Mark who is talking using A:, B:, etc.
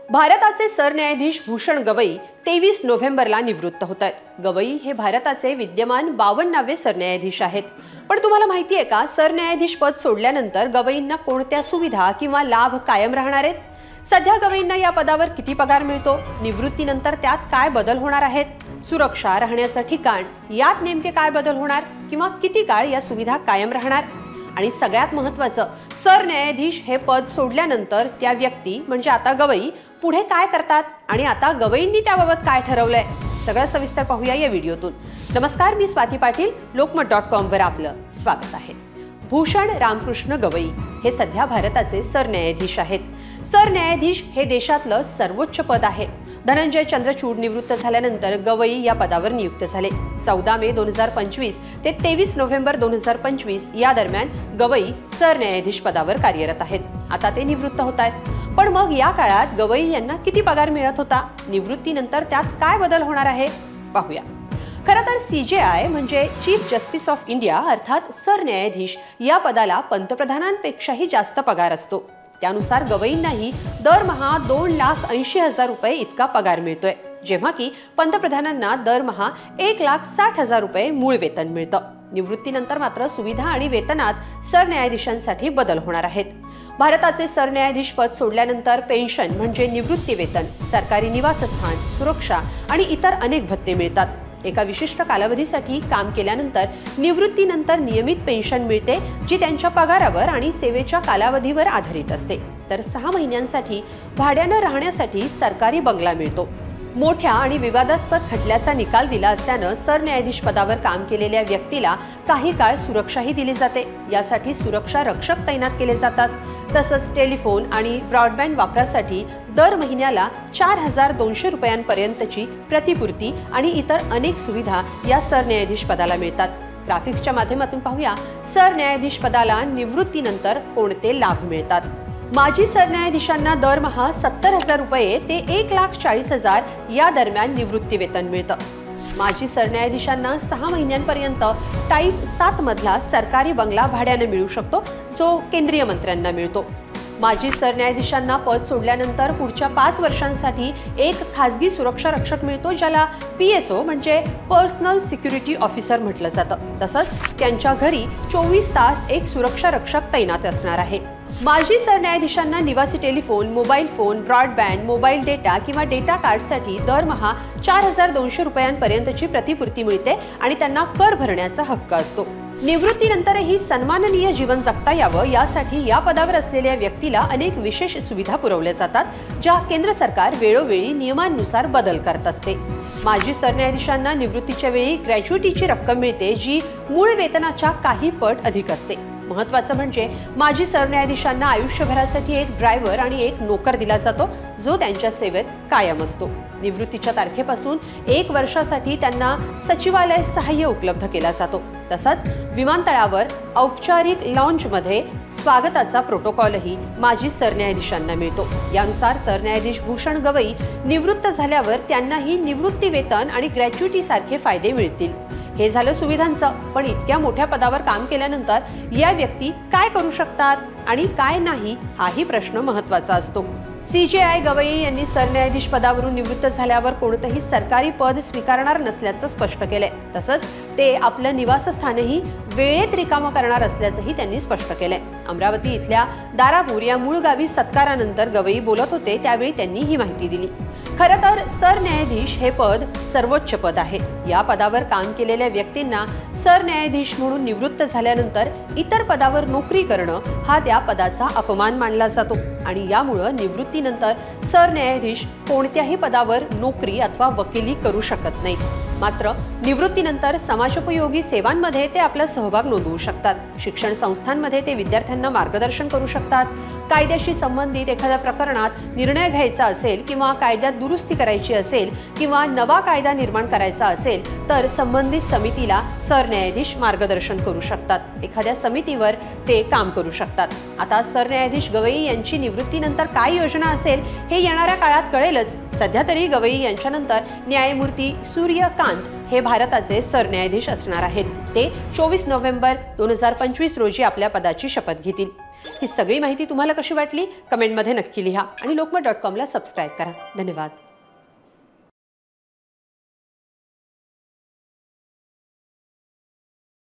A: भारताचे सरन्यायाधीश भूषण गवई 23 नोव्हेंबरला निवृत्त होत आहेत। गवई हे भारताचे विद्यमान 52वे सरन्यायाधीश आहेत। पण तुम्हाला माहिती आहे का, सरन्यायाधीश पद सोडल्यानंतर गवईंना कोणत्या सुविधा किंवा लाभ कायम राहणार आहेत? सध्या गवईंना या पदावर किती पगार मिळतो? निवृत्तीनंतर त्यात काय बदल होणार आहेत? सुरक्षा, राहण्याचं ठिकाण यात नेमके काय बदल होणार किंवा किती काळ या सुविधा कायम राहणार? आणि सगळ्यात महत्त्वाचं, सरन्यायाधीश हे पद सोडल्यानंतर त्या व्यक्ती म्हणजे आता गवई पुढे काय करतात आणि आता गवईंनी त्याबाबत काय ठरवलंय, सगळं सविस्तर पाहूया या व्हिडिओतून। नमस्कार, मी स्वाती पाटील, लोकमत.com वर आपलं स्वागत आहे। भूषण रामकृष्ण गवई हे सध्या भारताचे सरन्यायाधीश आहेत। सरन्यायाधीश हे देशातलं सर्वोच्च पद आहे। धनंजय चंद्रचूड निवृत्त झाल्यानंतर गवई या पदावर नियुक्त झाले। 14 मे 2025 ते 23 नोव्हेंबर 2025 या दरम्यान गवई सरन्यायाधीश पदावर कार्यरत आहेत। आता ते निवृत्त होत आहेत। पण मग या काळात गवई यांना किती पगार मिळत होता? निवृत्तीनंतर त्यात काय बदल होणार आहे? पाहूया। खरं तर CJI म्हणजे चीफ जस्टिस ऑफ इंडिया अर्थात सरन्यायाधीश या पदाला पंतप्रधानांपेक्षाही जास्त पगार असतो। त्यानुसार गवईंनाही दरमहा 2,80,000 रुपये इतका पगार मिळतोय, जेव्हा की पंतप्रधानांना दरमहा 1,60,000 रुपये मूळ वेतन मिळतं। निवृत्तीनंतर मात्र सुविधा आणि वेतनात सरन्यायाधीशांसाठी बदल होणार आहेत। भारताचे सरन्यायाधीश पद सोडल्यानंतर पेन्शन म्हणजे निवृत्ती वेतन, सरकारी निवासस्थान, सुरक्षा आणि इतर अनेक भत्ते मिळतात। एका विशिष्ट कालावधीसाठी काम केल्यानंतर निवृत्तीनंतर नियमित पेन्शन मिळते, जी त्यांच्या पगारावर आणि सेवेच्या कालावधीवर आधारित असते। तर 6 महिन्यांसाठी भाड्यानं राहण्यासाठी सरकारी बंगला मिळतो। मोठ्या आणि विवादास्पद खटल्याचा निकाल दिला असल्यानं सरन्यायाधीश पदावर काम केलेल्या व्यक्तीला काही काळ सुरक्षाही दिली जाते। यासाठी सुरक्षा रक्षक तैनात केले जातात। तसंच टेलिफोन आणि ब्रॉडबँड वापरासाठी दर महिन्याला 4,200 रुपयांपर्यंतची प्रतिपूर्ती आणि इतर अनेक सुविधा या सरन्यायाधीश पदाला मिळतात। ग्राफिक्सच्या माध्यमातून पाहूया सरन्यायाधीश पदाला निवृत्तीनंतर कोणते लाभ मिळतात। माजी सरन्यायाधीशांना दरमहा 70,000 रुपये ते 1,40,000 या दरम्यान निवृत्ती वेतन मिळतं। माजी सरन्यायाधीशांना 6 महिन्यांपर्यंत टाईप 7 मधला सरकारी बंगला भाड्याने मिळू शकतो, जो केंद्रीय मंत्र्यांना मिळतो। माजी सरन्यायाधीशांना पद सोडल्यानंतर पुढच्या 5 वर्षांसाठी एक खासगी सुरक्षा रक्षक मिळतो, ज्याला PSO म्हणजे पर्सनल सिक्युरिटी ऑफिसर म्हटलं जातं। तसंच त्यांच्या घरी 24 तास एक सुरक्षा रक्षक तैनात असणार आहे। माजी सरन्यायाधीशांना निवासी telephone, mobile phone, broadband, mobile data किंवा डेटा कार्डसाठी दरमहा 4,200 रुपयांपर्यंतची प्रतिपूर्ती मिळते आणि त्यांना कर भरण्याचा हक्क असतो। निवृत्तीनंतरही सन्माननीय जीवन जगता यावं यासाठी या पदावर असलेल्या व्यक्तीला अनेक विशेष सुविधा पुरवल्या जातात, ज्या केंद्र सरकार वेळोवेळी नियमांनुसार बदल करत असते। माजी सरन्यायाधीशांना निवृत्तीच्या वेळी ग्रॅच्युइटीची रक्कम मिळते, जी मूळ वेतनाच्या काही पट अधिक असते। महत्त्वाचं म्हणजे माजी सरन्यायाधीशांना आयुष्यभरासाठी एक ड्रायव्हर आणि एक नोकर दिला जातो, जो त्यांच्या सेवेत कायम असतो। निवृत्तीच्या तारखेपासून 1 वर्षासाठी त्यांना सचिवालय सहाय्य उपलब्ध केला जातो। तसंच विमानतळावर औपचारिक लॉन्जमध्ये स्वागताचा प्रोटोकॉलही माजी सरन्यायाधीशांना मिळतो। यानुसार सरन्यायाधीश भूषण गवई निवृत्त झाल्यावर त्यांनाही निवृत्ती वेतन आणि ग्रॅच्युइटी सारखे फायदे मिळतील। हे झालं सुविधांचं, पण इतक्या मोठ्या पदावर काम केल्यानंतर या व्यक्ती काय करू शकतात आणि काय नाही, हाही प्रश्न महत्त्वाचा असतो। CJI गवई यांनी सरन्यायाधीश पदावरून निवृत्त झाल्यावर कोणतंही सरकारी पद स्वीकारणार नसल्याचं स्पष्ट केलंय। तसंच ते आपलं निवासस्थानही वेळेत रिकामं करणार असल्याचंही त्यांनी स्पष्ट केलंय। अमरावती इथल्या दारापूर या मूळ गावी सत्कारानंतर गवई बोलत होते, त्यावेळी त्यांनी ही माहिती दिली। खरं तर सरन्यायाधीश हे पद सर्वोच्च पद आहे। या पदावर काम केलेल्या व्यक्तींना सरन्यायाधीश म्हणून निवृत्त झाल्यानंतर इतर पदावर नोकरी करणं हा त्या पदाचा अपमान मानला जातो आणि यामुळे निवृत्तीनंतर सरन्यायाधीश कोणत्याही पदावर नोकरी अथवा वकिली करू शकत नाहीत। मात्र निवृत्तीनंतर समाजोपयोगी सेवांमध्ये ते आपला सहभाग नोंदवू शकतात। शिक्षण संस्थांमध्ये ते विद्यार्थ्यांना मार्गदर्शन करू शकतात। कायद्याशी संबंधित एखाद्या प्रकरणात निर्णय घ्यायचा असेल किंवा कायद्यात दुरुस्ती करायची असेल किंवा नवा कायदा निर्माण करायचा असेल तर संबंधित समितीला सरन्यायाधीश मार्गदर्शन करू शकतात। एखाद्या समितीवर ते काम करू शकतात। आता सरन्यायाधीश गवई यांची निवृत्तीनंतर काय योजना असेल हे येणाऱ्या काळात कळेलच। सध्या तरी गवई यांच्यानंतर न्यायमूर्ती सूर्यकांत हे भारताचे सरन्यायाधीश असणार आहेत। ते 24 नोव्हेंबर 2025 रोजी आपल्या पदाची शपथ घेतील। ही सगळी माहिती तुम्हाला कशी वाटली कमेंटमध्ये नक्की लिहा आणि लोकमत.com ला सबस्क्राईब करा. धन्यवाद.